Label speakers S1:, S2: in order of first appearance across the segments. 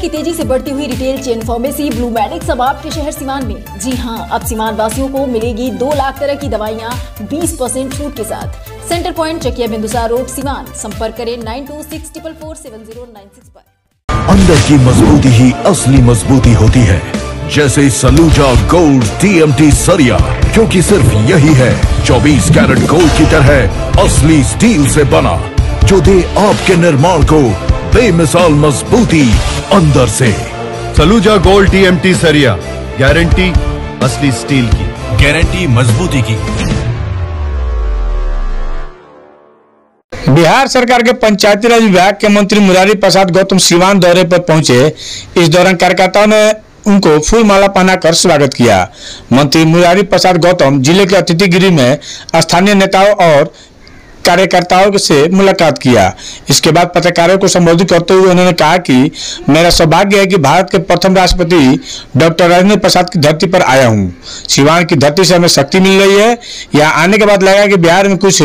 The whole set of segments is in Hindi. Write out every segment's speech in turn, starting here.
S1: की तेजी से बढ़ती हुई retail chain pharmacy blue medics अब आपके शहर सिवान में। जी हां, अब सिवान वासियों को मिलेगी 2 लाख तरह की दवाइयां 20% छूट के साथ। Centre Point Chakiya Bindusar road Siwan. संपर्क करें 9264447096 पर।
S2: अंदर की मजबूती ही असली मजबूती होती है, जैसे सलूजा गोल्ड TMT सरिया, क्योंकि सिर्फ यही है 24 कैरेट गोल्ड की तरह असली स्टील से बना, जो दे आपके निर्माण को बेमिसाल मजबूती अंदर से।
S3: सलूजा गोल्ड TMT सरिया, गारंटी असली स्टील की,
S2: गारंटी मजबूती की।
S4: बिहार सरकार के पंचायती राज विभाग के मंत्री मुरारी प्रसाद गौतम सिवान दौरे पर पहुंचे। इस दौरान कार्यकर्ताओं ने उनको फूल माला पहनाकर स्वागत किया। मंत्री मुरारी प्रसाद गौतम जिले के अतिथि गृह में स्थानीय नेताओं और कार्यकर्ताओं से मुलाकात किया। इसके बाद पत्रकारों को संबोधित करते हुए उन्होंने कहा कि मेरा सौभाग्य है कि भारत के प्रथम राष्ट्रपति डॉक्टर राजेंद्र प्रसाद की धरती पर आया हूं। सिवान की धरती से हमें शक्ति मिल रही है। यहाँ आने के बाद लगा कि बिहार में कुछ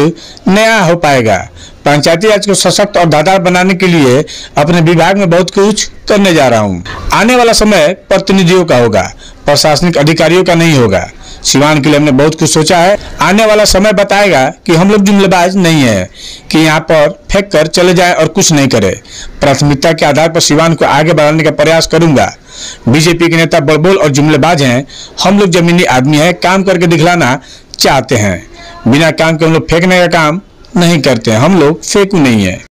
S4: नया हो पाएगा। पंचायती राज को सशक्त और धारदार बनाने के लिए अपने विभाग में बहुत कुछ करने जा रहा हूँ। आने वाला समय प्रतिनिधियों का होगा, प्रशासनिक अधिकारियों का नहीं होगा। सिवान के लिए हमने बहुत कुछ सोचा है। आने वाला समय बताएगा कि हम लोग जुमलेबाज नहीं है कि यहाँ पर फेंक कर चले जाए और कुछ नहीं करे। प्राथमिकता के आधार पर सिवान को आगे बढ़ाने का प्रयास करूंगा। बीजेपी के नेता बड़बोल और जुमलेबाज हैं। हम लोग जमीनी आदमी हैं, काम करके दिखलाना चाहते हैं। बिना काम के हम लोग फेंकने का काम नहीं करते हैं। हम लोग फेंकू नहीं है।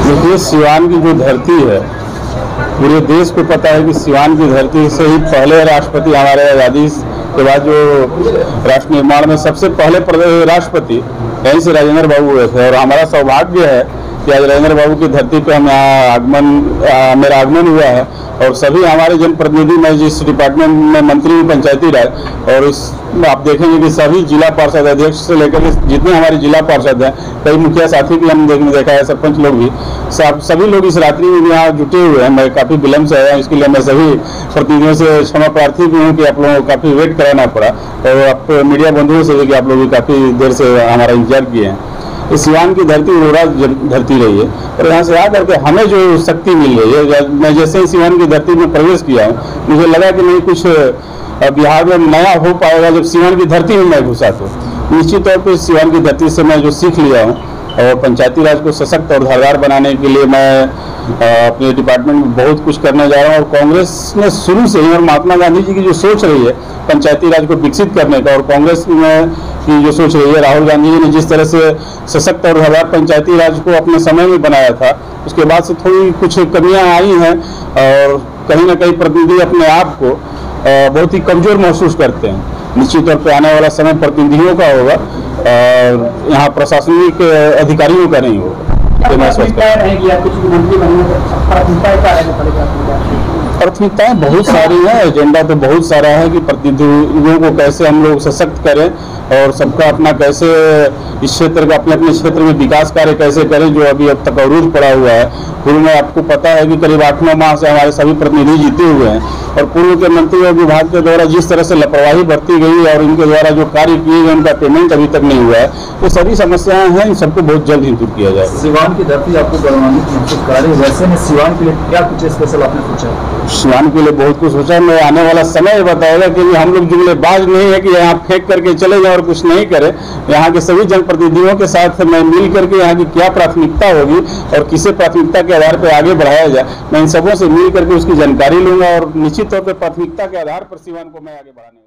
S5: देखिए, सिवान की जो धरती है, पूरे देश को पता है कि सिवान की धरती से ही पहले राष्ट्रपति, हमारे आज़ादी के बाद जो राष्ट्र निर्माण में सबसे पहले राष्ट्रपति यहीं से राजेंद्र बाबू हुए थे। और हमारा सौभाग्य है कि आज राजेंद्र बाबू की धरती पे हम यहाँ मेरा आगमन हुआ है। और सभी हमारे जनप्रतिनिधि, मैं जिस डिपार्टमेंट में मंत्री हूँ पंचायती राज, और इस आप देखेंगे कि सभी जिला पार्षद अध्यक्ष से लेकर जितने हमारे जिला पार्षद हैं, कई मुखिया साथी भी हम देखा है, सरपंच लोग भी, सभी लोग इस रात्रि में यहाँ जुटे हुए हैं। मैं काफ़ी विलम्ब से आया, इसके लिए मैं सभी प्रतिनिधियों से क्षमा प्रार्थी भी हूँ कि आप लोगों को काफ़ी वेट कराना पड़ा। और आप मीडिया बंधुओं से भी कि आप लोग भी काफ़ी देर से हमारा इंतजार किए हैं। इस सिवान की धरती उर्वरा धरती रही है और यहाँ से आकर के हमें जो शक्ति मिल रही है, मैं जैसे ही सिवान की धरती में प्रवेश किया हूँ, मुझे लगा कि नहीं कुछ बिहार में नया हो पाएगा जब सिवान की धरती में मैं घुसा। तो निश्चित तौर पर सिवान की धरती से मैं जो सीख लिया हूँ, और पंचायती राज को सशक्त और धारदार बनाने के लिए मैं अपने डिपार्टमेंट में बहुत कुछ करने जा रहा हूँ। और कांग्रेस ने शुरू से ही, और महात्मा गांधी जी की जो सोच रही है पंचायती राज को विकसित करने का, और कांग्रेस में की जो सोच रही है, राहुल गांधी जी ने जिस तरह से सशक्त और धारदार पंचायती राज को अपने समय में बनाया था, उसके बाद से थोड़ी कुछ कमियां आई हैं। और कहीं ना कहीं प्रतिनिधि अपने आप को बहुत ही कमजोर महसूस करते हैं। निश्चित तौर पर आने वाला समय प्रतिनिधियों का होगा, यहाँ प्रशासनिक अधिकारियों का नहीं होगा। प्राथमिकताएं बहुत सारी हैं, एजेंडा तो बहुत सारा है कि प्रतिनिधियों को कैसे हम लोग सशक्त करें और सबका अपना कैसे इस क्षेत्र का अपने क्षेत्र में विकास कार्य कैसे करें, जो अभी अब तक अवरुद्ध पड़ा हुआ है। पूर्व में आपको पता है कि करीब 8-9 माह से हमारे सभी प्रतिनिधि जीते हुए हैं, और पूर्व के मंत्री और विभाग के द्वारा जिस तरह से लापरवाही बरती गई और इनके द्वारा जो कार्य किए गए उनका पेमेंट अभी तक नहीं हुआ है, ये सभी समस्याएं हैं। इन सबको बहुत जल्द ही दूर किया जाए।
S6: सिवान की धरती आपको गौरवान्वित, वैसे में सिवान के लिए क्या कुछ स्पेशल आपने सोचा?
S5: सिवान के लिए बहुत कुछ सोचा। मैं आने वाला समय बताएगा कि हम लोग जुमलेबाज नहीं है कि यहाँ फेंक करके चले जाए और कुछ नहीं करें। यहाँ के सभी जनप्रतिनिधियों के साथ मैं मिल करके यहाँ की क्या प्राथमिकता होगी और किसे प्राथमिकता के आधार पर आगे बढ़ाया जाए, मैं इन सबों से मिल करके उसकी जानकारी लूंगा। और निश्चित तौर पर प्राथमिकता के आधार पर सिवान को मैं आगे बढ़ाने